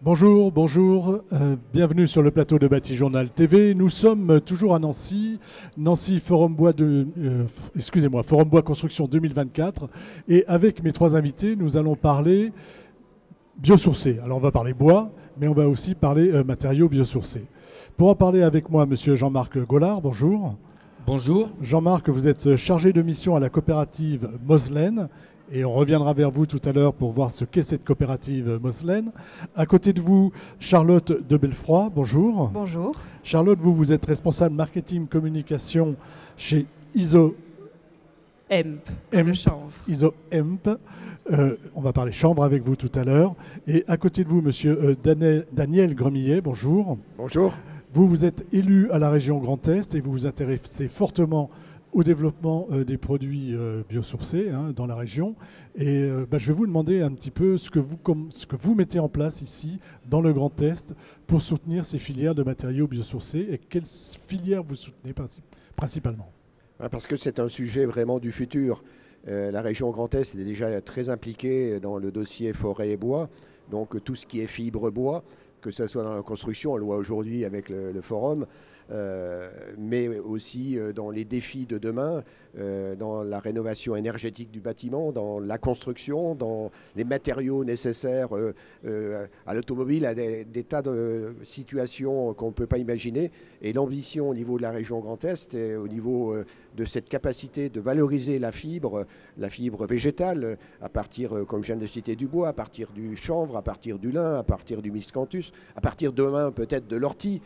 Bonjour, bonjour, bienvenue sur le plateau de Batijournal TV. Nous sommes toujours à Nancy, Nancy Forum Bois Forum Bois Construction 2024. Et avec mes trois invités, nous allons parler biosourcés. Alors on va parler bois, mais on va aussi parler matériaux biosourcés. Pour en parler avec moi, monsieur Jean-Marc Gaulard, bonjour. Bonjour. Jean-Marc, vous êtes chargé de mission à la coopérative Moselaine. Et on reviendra vers vous tout à l'heure pour voir ce qu'est cette coopérative Moselaine. À côté de vous, Charlotte de Belfroy, bonjour. Bonjour. Charlotte, vous êtes responsable marketing communication chez ISO Hemp, le chanvre. ISO Hemp. On va parler chambre avec vous tout à l'heure. Et à côté de vous, monsieur Daniel Gremillet, bonjour. Bonjour. Vous êtes élu à la région Grand Est et vous vous intéressez fortement au développement des produits biosourcés dans la région. Et je vais vous demander un petit peu ce que vous mettez en place ici, dans le Grand Est, pour soutenir ces filières de matériaux biosourcés et quelles filières vous soutenez principalement. Parce que c'est un sujet vraiment du futur. La région Grand Est est déjà très impliquée dans le dossier forêt et bois, donc tout ce qui est fibre bois, que ce soit dans la construction, on le voit aujourd'hui avec le forum, mais aussi dans les défis de demain, dans la rénovation énergétique du bâtiment, dans la construction, dans les matériaux nécessaires à l'automobile, à des tas de situations qu'on ne peut pas imaginer. Et l'ambition au niveau de la région Grand Est, et au niveau de cette capacité de valoriser la fibre végétale, à partir, comme je viens de citer, du bois, à partir du chanvre, à partir du lin, à partir du miscanthus, à partir demain peut-être de l'ortie.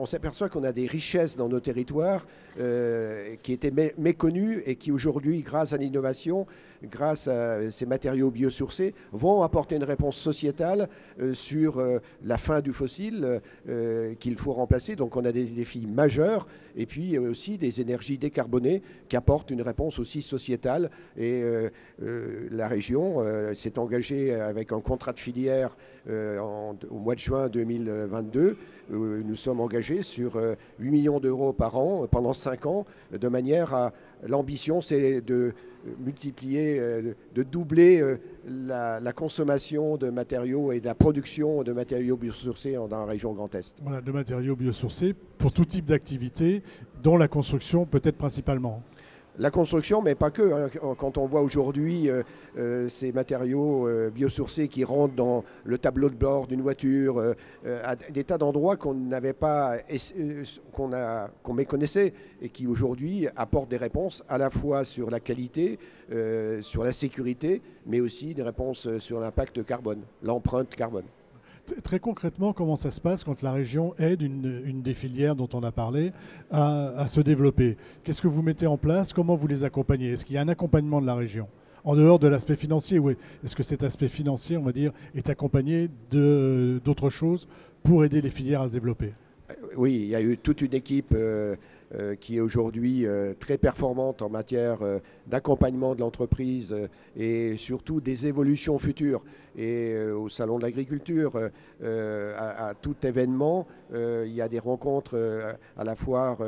On s'aperçoit qu'on a des richesses dans nos territoires qui étaient méconnues et qui aujourd'hui, grâce à l'innovation, grâce à ces matériaux biosourcés, vont apporter une réponse sociétale sur la fin du fossile qu'il faut remplacer. Donc on a des défis majeurs et puis aussi des énergies décarbonées qui apportent une réponse aussi sociétale. Et la région s'est engagée avec un contrat de filière au mois de juin 2022. Nous sommes engagés sur 8 millions d'euros par an pendant 5 ans, de manière à... L'ambition, c'est de multiplier, de doubler la consommation de matériaux et de la production de matériaux biosourcés dans la région Grand Est. Voilà, de matériaux biosourcés pour tout type d'activité, dont la construction peut-être principalement. La construction, mais pas que. Quand on voit aujourd'hui ces matériaux biosourcés qui rentrent dans le tableau de bord d'une voiture, à des tas d'endroits qu'on n'avait pas, qu'on méconnaissait et qui aujourd'hui apportent des réponses à la fois sur la qualité, sur la sécurité, mais aussi des réponses sur l'impact carbone, l'empreinte carbone. Très concrètement, comment ça se passe quand la région aide une des filières dont on a parlé à se développer? Qu'est-ce que vous mettez en place? Comment vous les accompagnez? Est-ce qu'il y a un accompagnement de la région en dehors de l'aspect financier? Ou est-ce que cet aspect financier, on va dire, est accompagné d'autres choses pour aider les filières à se développer? Oui, il y a eu toute une équipe qui est aujourd'hui très performante en matière d'accompagnement de l'entreprise et surtout des évolutions futures. Et au Salon de l'Agriculture, à tout événement, il y a des rencontres à la foire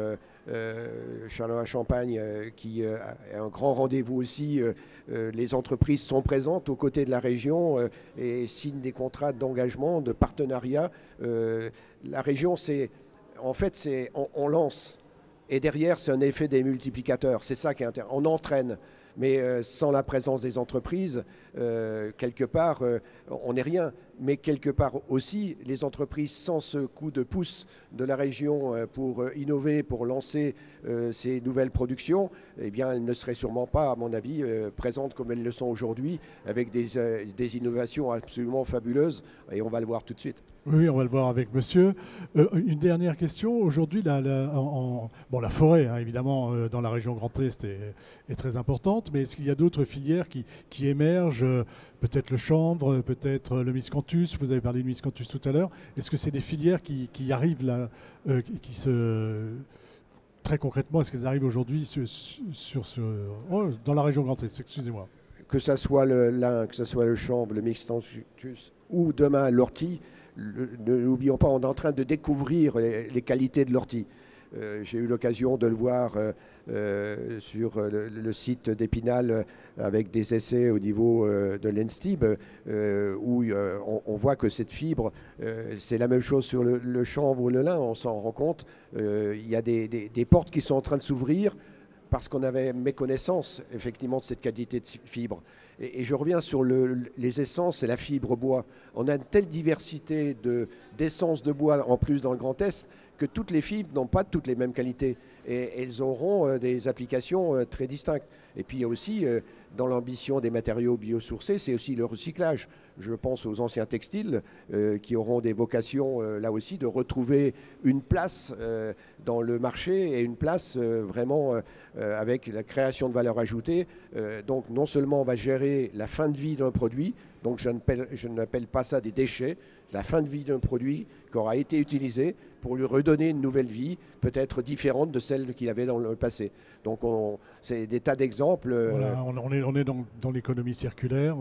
Châlons-à-Champagne qui est un grand rendez-vous aussi. Les entreprises sont présentes aux côtés de la région et signent des contrats d'engagement, de partenariat. La région, on lance. Et derrière, c'est un effet des multiplicateurs. C'est ça qui est intéressant. On entraîne. Mais sans la présence des entreprises, quelque part, on n'est rien. Mais quelque part aussi, les entreprises, sans ce coup de pouce de la région pour innover, pour lancer ces nouvelles productions, eh bien, elles ne seraient sûrement pas, à mon avis, présentes comme elles le sont aujourd'hui, avec des innovations absolument fabuleuses. Et on va le voir tout de suite. Oui, on va le voir avec monsieur. Une dernière question. Aujourd'hui, la forêt, évidemment, dans la région Grand Est est très importante, mais est-ce qu'il y a d'autres filières qui émergent? Peut-être le chanvre, peut-être le miscanthus. Vous avez parlé de miscanthus tout à l'heure. Est-ce que c'est des filières qui arrivent là, très concrètement, est-ce qu'elles arrivent aujourd'hui dans la région Grand Est? Excusez-moi. Que ce soit le lin, que ce soit le chanvre, le miscanthus ou demain l'ortie, n'oublions pas, on est en train de découvrir les qualités de l'ortie. J'ai eu l'occasion de le voir sur le site d'Épinal avec des essais au niveau de l'ENSTIB, où on voit que cette fibre, c'est la même chose sur le chanvre ou le lin, on s'en rend compte. Il y a des portes qui sont en train de s'ouvrir parce qu'on avait méconnaissance effectivement de cette qualité de fibre. Et je reviens sur les essences et la fibre bois. On a une telle diversité d'essences de bois en plus dans le Grand Est que toutes les fibres n'ont pas toutes les mêmes qualités. Et elles auront des applications très distinctes. Et puis il y a aussi, dans l'ambition des matériaux biosourcés, c'est aussi le recyclage. Je pense aux anciens textiles qui auront des vocations, là aussi, de retrouver une place dans le marché et une place vraiment avec la création de valeur ajoutée. Donc non seulement on va gérer la fin de vie d'un produit, donc je n'appelle pas ça des déchets, la fin de vie d'un produit qui aura été utilisé pour lui redonner une nouvelle vie, peut-être différente de celle qu'il avait dans le passé. Donc c'est des tas d'exemples. Voilà, on est dans l'économie circulaire.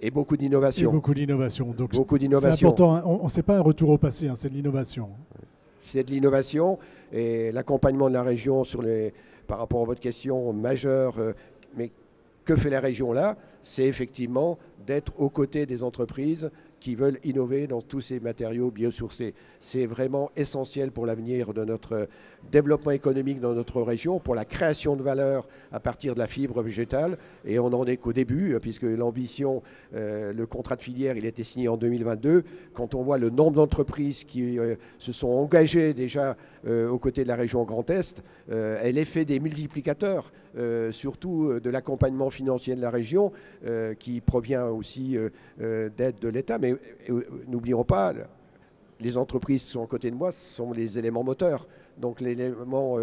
Et beaucoup d'innovation. Donc beaucoup d'innovation. C'est important, hein. On sait pas un retour au passé, hein, c'est de l'innovation. C'est de l'innovation et l'accompagnement de la région par rapport à votre question majeure, mais que fait la région là? C'est effectivement d'être aux côtés des entreprises qui veulent innover dans tous ces matériaux biosourcés. C'est vraiment essentiel pour l'avenir de notre développement économique dans notre région, pour la création de valeur à partir de la fibre végétale. Et on n'en est qu'au début, puisque l'ambition, le contrat de filière, il a été signé en 2022. Quand on voit le nombre d'entreprises qui se sont engagées déjà aux côtés de la région Grand Est, elle est fait des multiplicateurs, surtout de l'accompagnement financier de la région, qui provient aussi d'aide de l'État. Mais n'oublions pas, les entreprises qui sont à côté de moi, ce sont les éléments moteurs. Donc l'élément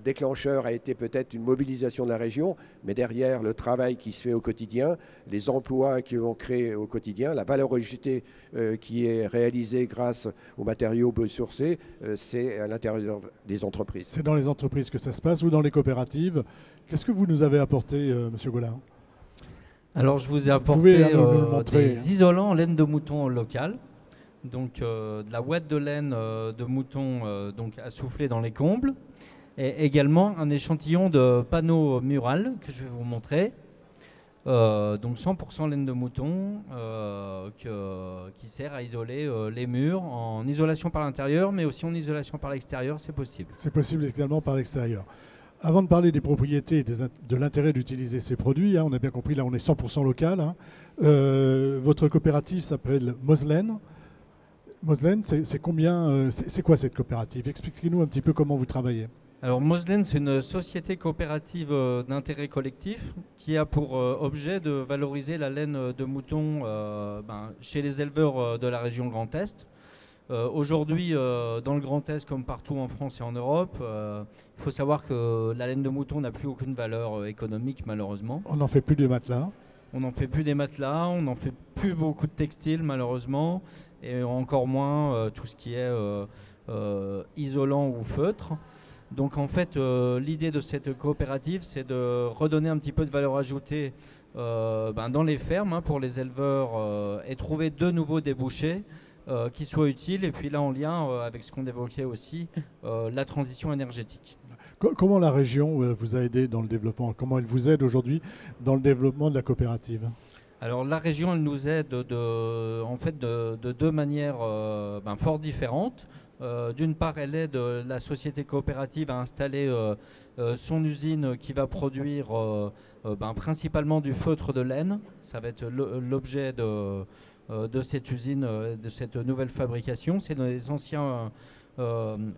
déclencheur a été peut-être une mobilisation de la région, mais derrière le travail qui se fait au quotidien, les emplois qui vont créer au quotidien, la valeur ajoutée qui est réalisée grâce aux matériaux biosourcés, c'est à l'intérieur des entreprises. C'est dans les entreprises que ça se passe ou dans les coopératives. Qu'est-ce que vous nous avez apporté, Monsieur Gaulin ? Alors, je vous ai apporté des isolants en laine de mouton locale. Donc, de la ouate de laine de mouton donc, à souffler dans les combles. Et également un échantillon de panneau mural que je vais vous montrer. Donc 100% laine de mouton qui sert à isoler les murs en isolation par l'intérieur, mais aussi en isolation par l'extérieur, c'est possible. C'est possible également par l'extérieur. Avant de parler des propriétés et de l'intérêt d'utiliser ces produits, hein, on a bien compris, là on est 100% local. Hein. Votre coopérative s'appelle Moslen. Moslen, c'est combien, c'est quoi cette coopérative? Expliquez-nous un petit peu comment vous travaillez. Alors Moslen, c'est une société coopérative d'intérêt collectif qui a pour objet de valoriser la laine de mouton chez les éleveurs de la région Grand Est. Aujourd'hui, dans le Grand Est, comme partout en France et en Europe, il faut savoir que la laine de mouton n'a plus aucune valeur économique, malheureusement. On n'en fait plus des matelas. On n'en fait plus des matelas, on n'en fait plus beaucoup de textiles, malheureusement, et encore moins tout ce qui est isolant ou feutre. Donc en fait, l'idée de cette coopérative, c'est de redonner un petit peu de valeur ajoutée dans les fermes pour les éleveurs et trouver de nouveaux débouchés qui soient utiles. Et puis là, en lien avec ce qu'on évoquait aussi, la transition énergétique. Comment la région vous a aidé dans le développement? Comment elle vous aide aujourd'hui dans le développement de la coopérative? Alors la région, elle nous aide de deux manières fort différentes. D'une part, elle aide la société coopérative à installer son usine qui va produire principalement du feutre de laine. Ça va être l'objet de cette usine, de cette nouvelle fabrication. C'est dans les anciens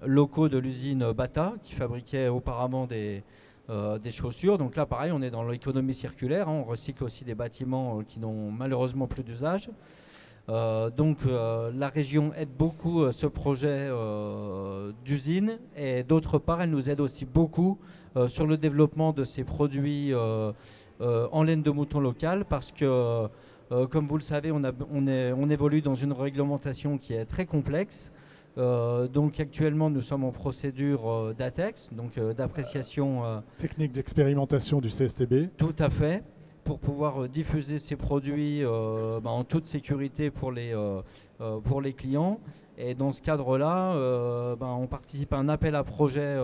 locaux de l'usine Bata qui fabriquait auparavant des chaussures. Donc là, pareil, on est dans l'économie circulaire. On recycle aussi des bâtiments qui n'ont malheureusement plus d'usage. Donc la région aide beaucoup ce projet d'usine et d'autre part elle nous aide aussi beaucoup sur le développement de ces produits en laine de mouton locale parce que comme vous le savez on évolue dans une réglementation qui est très complexe. Donc actuellement nous sommes en procédure d'ATEX, donc d'appréciation technique d'expérimentation du CSTB. Tout à fait. pour pouvoir diffuser ces produits en toute sécurité pour les clients. Et dans ce cadre-là, on participe à un appel à projet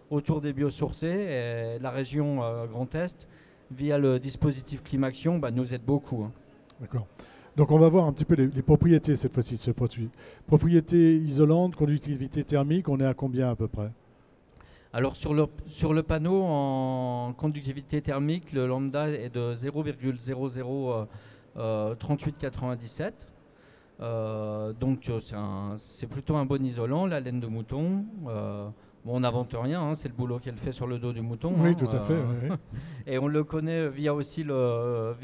autour des biosourcés. Et la région Grand Est, via le dispositif Climaction, nous aide beaucoup. Hein. D'accord. Donc on va voir un petit peu les propriétés cette fois-ci de ce produit. Propriétés isolantes, conductivité thermique, on est à combien à peu près? Alors sur le panneau en conductivité thermique, le lambda est de 0,003897. Donc c'est plutôt un bon isolant, la laine de mouton. On n'invente rien, hein, c'est le boulot qu'elle fait sur le dos du mouton. Oui, hein, tout à fait. Oui. Et on le connaît via aussi le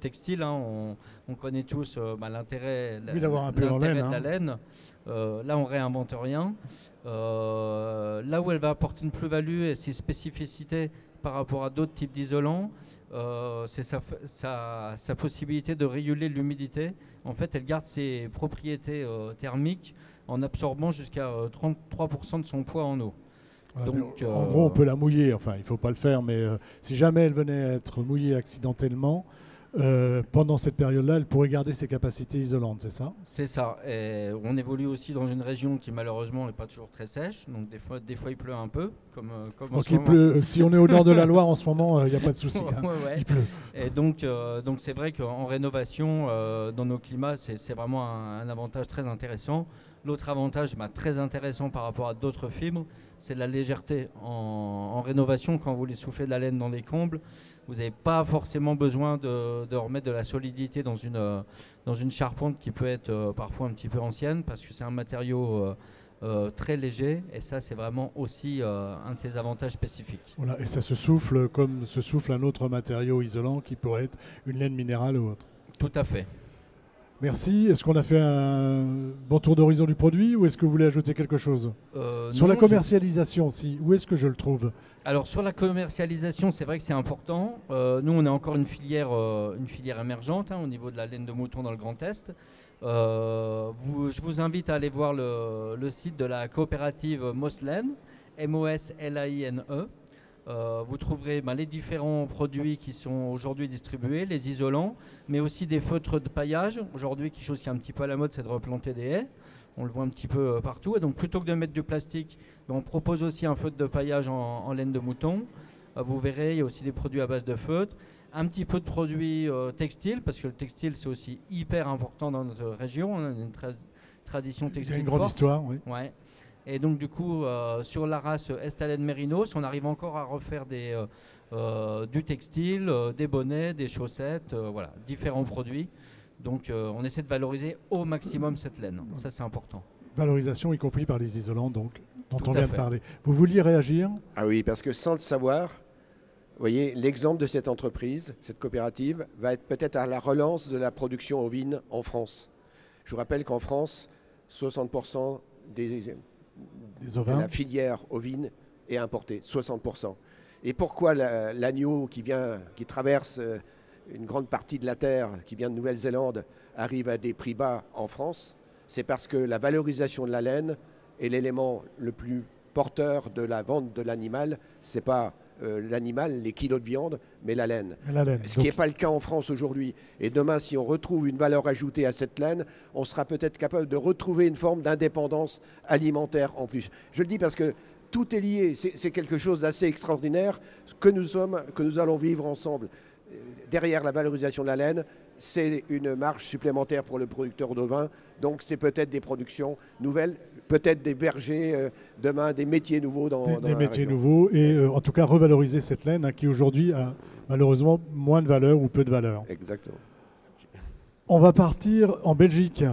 textile. Hein, on connaît tous l'intérêt d'avoir un peu en laine, de la laine. Là, on ne réinvente rien. Là où elle va apporter une plus-value et ses spécificités par rapport à d'autres types d'isolants, c'est sa possibilité de réguler l'humidité. En fait, elle garde ses propriétés thermiques en absorbant jusqu'à 33% de son poids en eau. Voilà, donc, en gros, on peut la mouiller. Enfin, il ne faut pas le faire, mais si jamais elle venait à être mouillée accidentellement, pendant cette période-là, elle pourrait garder ses capacités isolantes, c'est ça? C'est ça. Et on évolue aussi dans une région qui malheureusement n'est pas toujours très sèche. Donc des fois il pleut un peu. Comme en ce moment. Pleut, si on est au nord de la Loire en ce moment, il n'y a pas de souci. Hein. Ouais. Il pleut. Et donc c'est vrai qu'en rénovation, dans nos climats, c'est vraiment un avantage très intéressant. L'autre avantage très intéressant par rapport à d'autres fibres, c'est la légèreté. En rénovation, quand vous voulez souffler de la laine dans les combles, vous n'avez pas forcément besoin de remettre de la solidité dans une charpente qui peut être parfois un petit peu ancienne, parce que c'est un matériau très léger, et ça c'est vraiment aussi un de ses avantages spécifiques. Voilà, et ça se souffle comme se souffle un autre matériau isolant qui pourrait être une laine minérale ou autre. Tout à fait. Merci. Est-ce qu'on a fait un bon tour d'horizon du produit ou est-ce que vous voulez ajouter quelque chose? Sur la commercialisation, où est-ce que je le trouve? Alors sur la commercialisation, c'est vrai que c'est important. Nous, on est encore une filière émergente au niveau de la laine de mouton dans le Grand Est. Je vous invite à aller voir le site de la coopérative Moslaine, M-O-S-L-A-I-N-E. Vous trouverez les différents produits qui sont aujourd'hui distribués, les isolants, mais aussi des feutres de paillage. Aujourd'hui, quelque chose qui est un petit peu à la mode, c'est de replanter des haies. On le voit un petit peu partout. Et donc, plutôt que de mettre du plastique, on propose aussi un feutre de paillage en laine de mouton. Vous verrez, il y a aussi des produits à base de feutre. Un petit peu de produits textiles, parce que le textile, c'est aussi hyper important dans notre région. On a une tradition textile forte. Il y a une grande histoire, oui. Ouais. Et donc du coup, sur la race Estalen Mérinos, on arrive encore à refaire du textile, des bonnets, des chaussettes, voilà, différents produits. Donc on essaie de valoriser au maximum cette laine, ça c'est important. Valorisation y compris par les isolants donc, dont Tout on à vient fait. de parler. Vous vouliez réagir? Ah oui, parce que sans le savoir, vous voyez, l'exemple de cette entreprise, cette coopérative, va être peut-être à la relance de la production ovine en France. Je vous rappelle qu'en France, 60% de la filière ovine est importée, 60%. Et pourquoi l'agneau qui traverse une grande partie de la terre, qui vient de Nouvelle-Zélande, arrive à des prix bas en France? C'est parce que la valorisation de la laine est l'élément le plus porteur de la vente de l'animal. Ce n'est pas l'animal, les kilos de viande, mais la laine. Ce qui n'est pas le cas en France aujourd'hui. Et demain, si on retrouve une valeur ajoutée à cette laine, on sera peut-être capable de retrouver une forme d'indépendance alimentaire en plus. Je le dis parce que tout est lié. C'est quelque chose d'assez extraordinaire que nous allons vivre ensemble. Derrière la valorisation de la laine, c'est une marge supplémentaire pour le producteur d'ovins. Donc c'est peut-être des productions nouvelles, peut-être des bergers, demain des métiers nouveaux dans la métiers région. nouveaux et en tout cas revaloriser cette laine qui aujourd'hui a malheureusement moins de valeur ou peu de valeur. Exactement. On va partir en Belgique.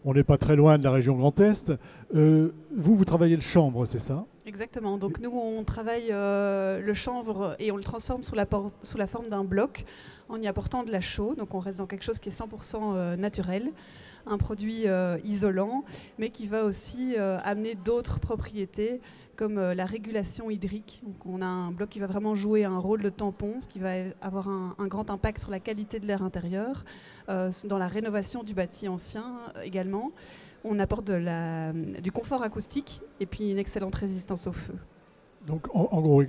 On n'est pas très loin de la région Grand Est. Vous travaillez le chanvre, c'est ça? Exactement. Donc nous, on travaille le chanvre et on le transforme sous la forme d'un bloc en y apportant de la chaux. Donc on reste dans quelque chose qui est 100% naturel, un produit isolant, mais qui va aussi amener d'autres propriétés comme la régulation hydrique. Donc on a un bloc qui va vraiment jouer un rôle de tampon, ce qui va avoir un grand impact sur la qualité de l'air intérieur, dans la rénovation du bâti ancien également. On apporte du confort acoustique et puis une excellente résistance au feu. Donc en gros,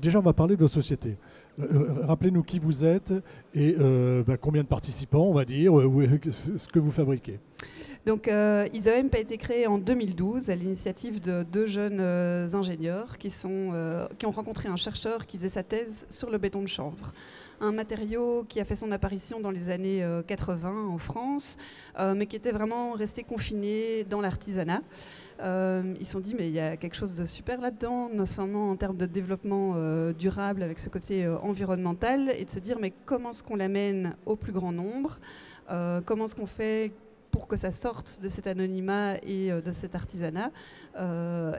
déjà on va parler de vos sociétés. Rappelez-nous qui vous êtes et combien de participants, on va dire, ce que vous fabriquez. Donc Isoem a été créé en 2012 à l'initiative de deux jeunes ingénieurs qui ont rencontré un chercheur qui faisait sa thèse sur le béton de chanvre. Un matériau qui a fait son apparition dans les années 80 en France, mais qui était vraiment resté confiné dans l'artisanat. Ils se sont dit mais il y a quelque chose de super là-dedans, non seulement en termes de développement durable avec ce côté environnemental, et de se dire mais comment est-ce qu'on l'amène au plus grand nombre, comment est-ce qu'on fait pour que ça sorte de cet anonymat et de cet artisanat.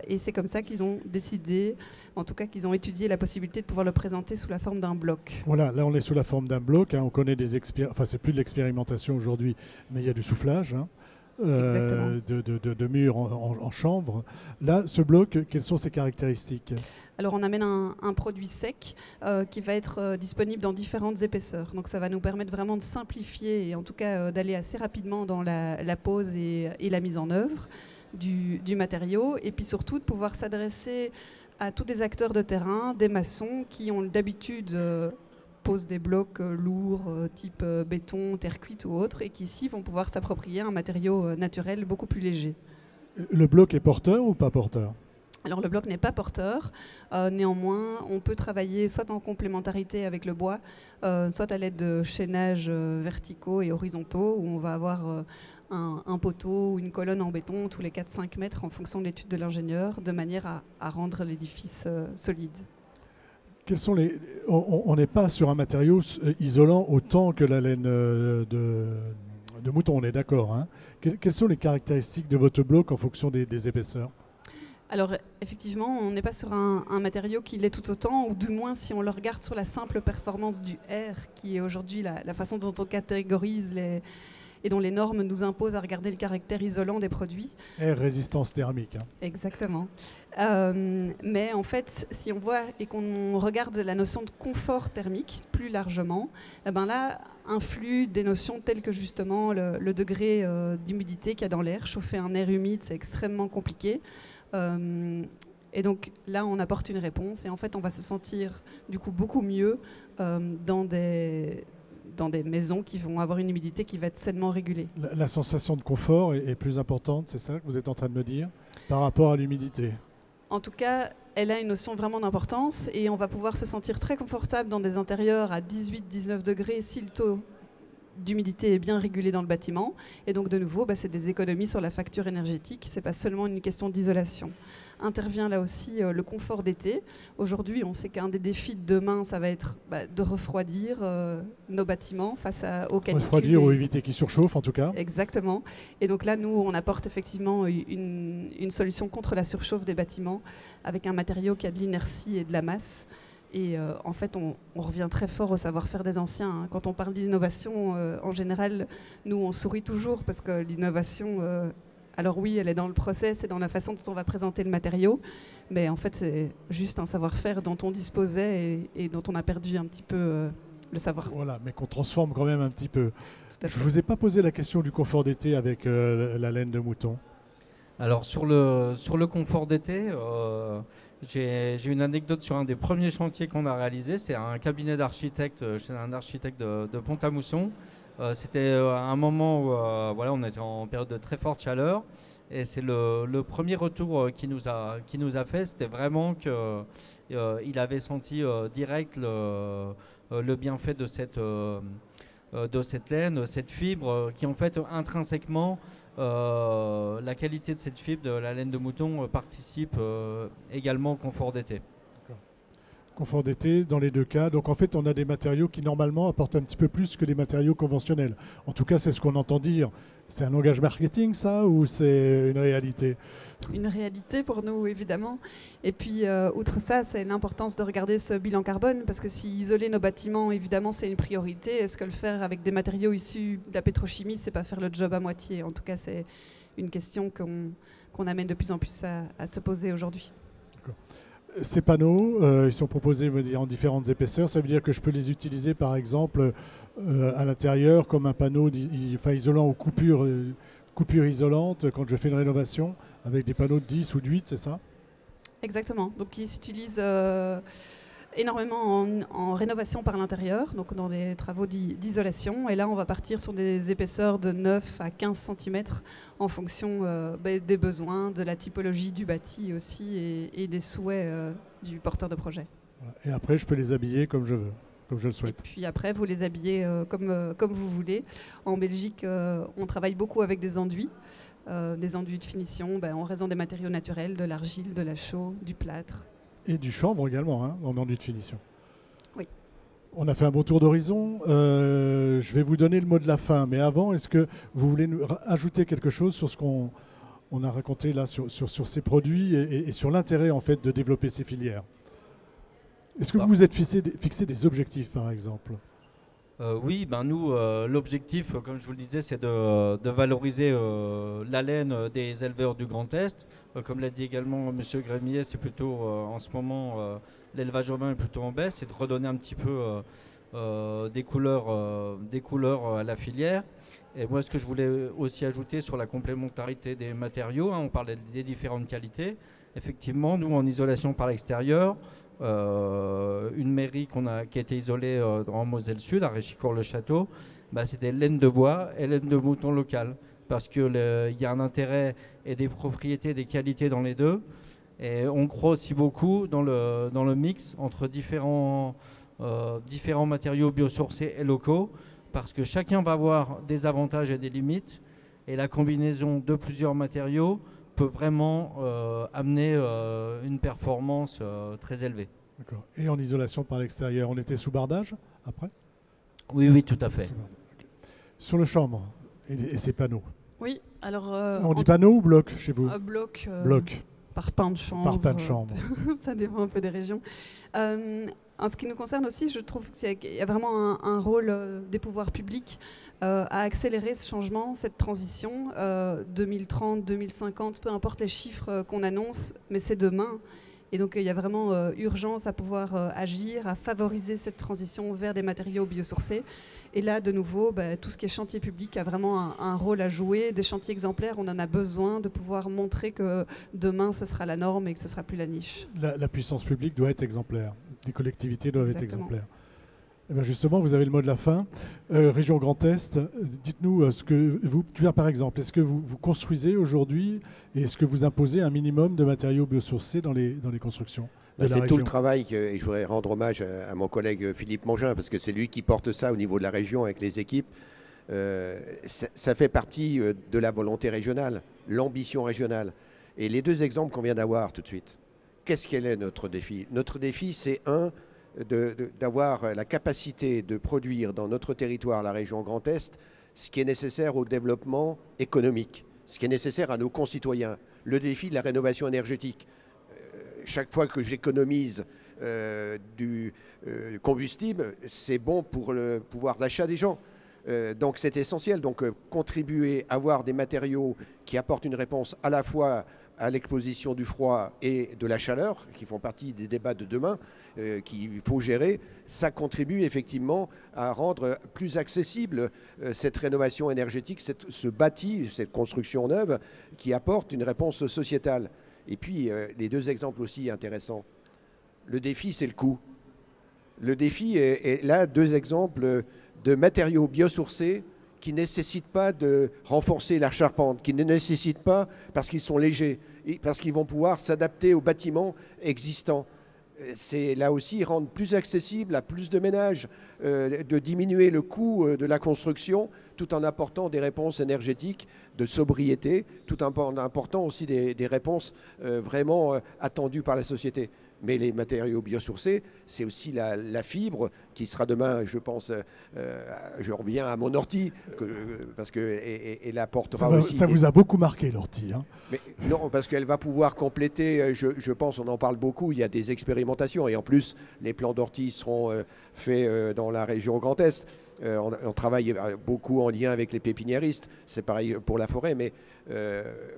Et c'est comme ça qu'ils ont décidé, en tout cas qu'ils ont étudié la possibilité de pouvoir le présenter sous la forme d'un bloc. Voilà, là on est sous la forme d'un bloc, hein, on connaît enfin c'est plus de l'expérimentation aujourd'hui, mais il y a du soufflage. Hein. De murs en chanvre. Là, ce bloc, quelles sont ses caractéristiques? Alors, on amène un produit sec qui va être disponible dans différentes épaisseurs. Donc, ça va nous permettre vraiment de simplifier et en tout cas d'aller assez rapidement dans la pose et la mise en œuvre du matériau. Et puis surtout, de pouvoir s'adresser à tous des acteurs de terrain, des maçons qui ont d'habitude... posent des blocs lourds, type béton, terre cuite ou autre, et qui ici vont pouvoir s'approprier un matériau naturel beaucoup plus léger. Le bloc est porteur ou pas porteur? Alors le bloc n'est pas porteur, néanmoins on peut travailler soit en complémentarité avec le bois, soit à l'aide de chaînages verticaux et horizontaux, où on va avoir un poteau ou une colonne en béton tous les 4-5 mètres en fonction de l'étude de l'ingénieur, de manière à rendre l'édifice solide. On n'est pas sur un matériau isolant autant que la laine de mouton, on est d'accord. Hein. Quelles sont les caractéristiques de votre bloc en fonction des épaisseurs? Alors effectivement, on n'est pas sur un matériau qui l'est tout autant, ou du moins si on le regarde sur la simple performance du R, qui est aujourd'hui la façon dont on catégorise et dont les normes nous imposent à regarder le caractère isolant des produits. R, résistance thermique. Hein. Exactement. Mais en fait, si on voit et qu'on regarde la notion de confort thermique plus largement, eh ben là, influent des notions telles que justement le degré d'humidité qu'il y a dans l'air. Chauffer un air humide, c'est extrêmement compliqué. Et donc là, on apporte une réponse et en fait, on va se sentir du coup beaucoup mieux dans des maisons qui vont avoir une humidité qui va être sainement régulée. La sensation de confort est plus importante, c'est ça que vous êtes en train de me dire, par rapport à l'humidité? En tout cas, elle a une notion vraiment d'importance et on va pouvoir se sentir très confortable dans des intérieurs à 18-19 degrés si le taux d'humidité est bien régulé dans le bâtiment. Et donc de nouveau, c'est des économies sur la facture énergétique, c'est pas seulement une question d'isolation. Intervient là aussi le confort d'été. Aujourd'hui, on sait qu'un des défis de demain, ça va être de refroidir nos bâtiments face aux canicules. Refroidir ou éviter qu'ils surchauffent en tout cas. Exactement. Et donc là, nous, on apporte effectivement une solution contre la surchauffe des bâtiments avec un matériau qui a de l'inertie et de la masse. Et en fait, on revient très fort au savoir-faire des anciens. Hein. Quand on parle d'innovation, en général, nous, on sourit toujours parce que l'innovation, alors oui, elle est dans le process et dans la façon dont on va présenter le matériau, mais en fait, c'est juste un savoir-faire dont on disposait et dont on a perdu un petit peu le savoir. Voilà, mais qu'on transforme quand même un petit peu. Je ne vous ai pas posé la question du confort d'été avec la laine de mouton. Alors, sur le confort d'été... J'ai une anecdote sur un des premiers chantiers qu'on a réalisé. C'était un cabinet d'architectes chez un architecte de Pont-à-Mousson. C'était un moment où on était en période de très forte chaleur. Et c'est le premier retour qu'il nous a fait. C'était vraiment qu'il avait senti direct le bienfait de cette laine, cette fibre qui en fait intrinsèquement... la qualité de cette fibre de la laine de mouton participe également au confort d'été. Confort d'été dans les deux cas. Donc en fait, on a des matériaux qui normalement apportent un petit peu plus que les matériaux conventionnels. En tout cas, c'est ce qu'on entend dire. C'est un langage marketing, ça, ou c'est une réalité? Une réalité pour nous, évidemment. Et puis, outre ça, c'est l'importance de regarder ce bilan carbone, parce que si isoler nos bâtiments, évidemment, c'est une priorité. Est-ce que le faire avec des matériaux issus de la pétrochimie, c'est pas faire le job à moitié? En tout cas, c'est une question qu'on amène de plus en plus à se poser aujourd'hui. Ces panneaux, ils sont proposés en différentes épaisseurs. Ça veut dire que je peux les utiliser, par exemple, à l'intérieur comme un panneau isolant aux coupures isolantes quand je fais une rénovation, avec des panneaux de 10 ou de 8, c'est ça? Exactement. Donc, ils s'utilisent énormément en rénovation par l'intérieur, donc dans des travaux d'isolation. Et là, on va partir sur des épaisseurs de 9 à 15 cm en fonction des besoins, de la typologie du bâti aussi et des souhaits du porteur de projet. Et après, je peux les habiller comme je veux, comme je le souhaite. Et puis après, vous les habillez comme vous voulez. En Belgique, on travaille beaucoup avec des enduits de finition en raison des matériaux naturels, de l'argile, de la chaux, du plâtre. Et du chanvre également, hein, en enduit de finition. Oui. On a fait un bon tour d'horizon. Je vais vous donner le mot de la fin. Mais avant, est-ce que vous voulez nous ajouter quelque chose sur ce qu'on a raconté là, sur ces produits et sur l'intérêt en fait de développer ces filières? Est-ce que vous vous êtes fixé des objectifs, par exemple? Oui, nous, l'objectif, comme je vous le disais, c'est de valoriser la laine des éleveurs du Grand Est. Comme l'a dit également M. Grémier, c'est plutôt en ce moment, l'élevage ovin est plutôt en baisse, c'est de redonner un petit peu des couleurs à la filière. Et moi, ce que je voulais aussi ajouter sur la complémentarité des matériaux, on parlait des différentes qualités. Effectivement, nous, en isolation par l'extérieur, une mairie qui a été isolée en Moselle Sud, à Réchicourt-le-Château, c'était laine de bois et laine de mouton locale, parce qu'il y a un intérêt et des propriétés, des qualités dans les deux. Et on croit aussi beaucoup dans le mix entre différents matériaux biosourcés et locaux, parce que chacun va avoir des avantages et des limites, et la combinaison de plusieurs matériaux peut vraiment amener une performance très élevée. D'accord. Et en isolation par l'extérieur, on était sous bardage après? Oui, tout à fait. Sur le chanvre et ses panneaux. Oui, alors... on dit panneaux ou bloc chez vous? Bloc. Bloc. Par pain de chanvre. Par pain de chanvre. Ça dépend un peu des régions. En ce qui nous concerne aussi, je trouve qu'il y a vraiment un rôle des pouvoirs publics à accélérer ce changement, cette transition. 2030, 2050, peu importe les chiffres qu'on annonce, mais c'est demain. Et donc il y a vraiment urgence à pouvoir agir, à favoriser cette transition vers des matériaux biosourcés. Et là, de nouveau, tout ce qui est chantier public a vraiment un rôle à jouer. Des chantiers exemplaires, on en a besoin de pouvoir montrer que demain, ce sera la norme et que ce ne sera plus la niche. La puissance publique doit être exemplaire. Les collectivités doivent Exactement. être exemplaires. Et bien justement, vous avez le mot de la fin. Région Grand Est, dites-nous ce que vous, par exemple, est-ce que vous construisez aujourd'hui et est-ce que vous imposez un minimum de matériaux biosourcés dans les constructions de la C'est région? tout le travail et je voudrais rendre hommage à mon collègue Philippe Mongin parce que c'est lui qui porte ça au niveau de la région avec les équipes. Ça fait partie de la volonté régionale, l'ambition régionale. Et les deux exemples qu'on vient d'avoir tout de suite, quel est notre défi? Notre défi, c'est d'avoir la capacité de produire dans notre territoire, la région Grand Est, ce qui est nécessaire au développement économique, ce qui est nécessaire à nos concitoyens. Le défi de la rénovation énergétique. Chaque fois que j'économise du combustible, c'est bon pour le pouvoir d'achat des gens. Donc c'est essentiel. Donc contribuer, avoir des matériaux qui apportent une réponse à la fois à l'exposition du froid et de la chaleur, qui font partie des débats de demain, qu'il faut gérer, ça contribue effectivement à rendre plus accessible cette rénovation énergétique, ce bâti, cette construction neuve qui apporte une réponse sociétale. Et puis, les deux exemples aussi intéressants. Le défi, c'est le coût. Le défi est là, deux exemples de matériaux biosourcés qui ne nécessitent pas de renforcer la charpente, qui ne nécessitent pas, parce qu'ils sont légers, parce qu'ils vont pouvoir s'adapter aux bâtiments existants. C'est là aussi rendre plus accessible à plus de ménages, de diminuer le coût de la construction, tout en apportant des réponses énergétiques de sobriété, tout en apportant aussi des réponses vraiment attendues par la société. Mais les matériaux biosourcés, c'est aussi la fibre qui sera demain, je pense, je reviens à mon ortie, parce qu'elle apportera aussi... Ça vous a beaucoup marqué, l'ortie. Hein. Mais non, parce qu'elle va pouvoir compléter, je pense, on en parle beaucoup, il y a des expérimentations. Et en plus, les plants d'ortie seront faits dans la région Grand Est. On travaille beaucoup en lien avec les pépiniéristes. C'est pareil pour la forêt, mais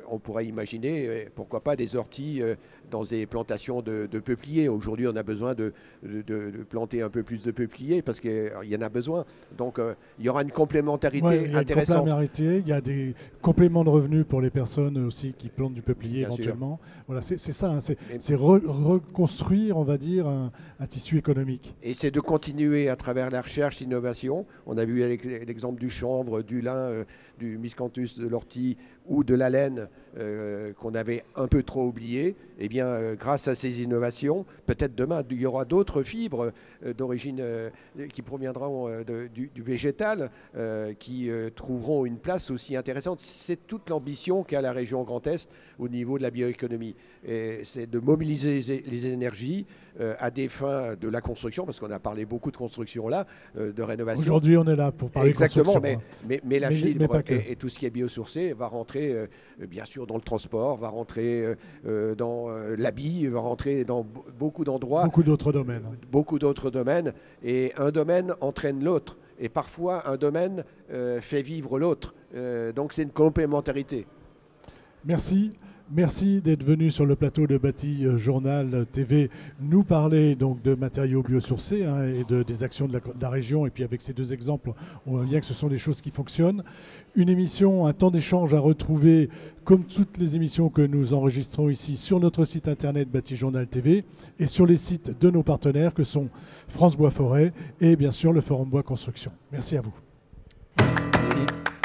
on pourrait imaginer, pourquoi pas, des orties dans des plantations de peupliers. Aujourd'hui, on a besoin de planter un peu plus de peupliers parce qu'il y en a besoin. Donc, il y aura une complémentarité intéressante. Il y a des compléments de revenus pour les personnes aussi qui plantent du peuplier éventuellement. Voilà, c'est ça, hein, c'est reconstruire, on va dire, un tissu économique. Et c'est de continuer à travers la recherche, l'innovation. On a vu l'exemple du chanvre, du lin, du miscanthus, de l'ortie ou de la laine qu'on avait un peu trop oublié. Eh bien, grâce à ces innovations, peut-être demain, il y aura d'autres fibres d'origine qui proviendront du végétal qui trouveront une place aussi intéressante. C'est toute l'ambition qu'a la région Grand Est au niveau de la bioéconomie. C'est de mobiliser les énergies à des fins de la construction, parce qu'on a parlé beaucoup de construction là, de rénovation. Aujourd'hui, on est là pour parler de construction. Mais la fibre et tout ce qui est biosourcé va rentrer, bien sûr, dans le transport, va rentrer dans l'habit, va rentrer dans beaucoup d'endroits. Beaucoup d'autres domaines. Beaucoup d'autres domaines. Et un domaine entraîne l'autre. Et parfois, un domaine fait vivre l'autre. Donc, c'est une complémentarité. Merci. Merci d'être venu sur le plateau de Bâti Journal TV nous parler donc de matériaux biosourcés et des actions de la région. Et puis avec ces deux exemples, on voit bien que ce sont des choses qui fonctionnent. Une émission, un temps d'échange à retrouver comme toutes les émissions que nous enregistrons ici sur notre site internet Bâti Journal TV et sur les sites de nos partenaires que sont France Bois Forêt et bien sûr le Forum Bois Construction. Merci à vous. Merci.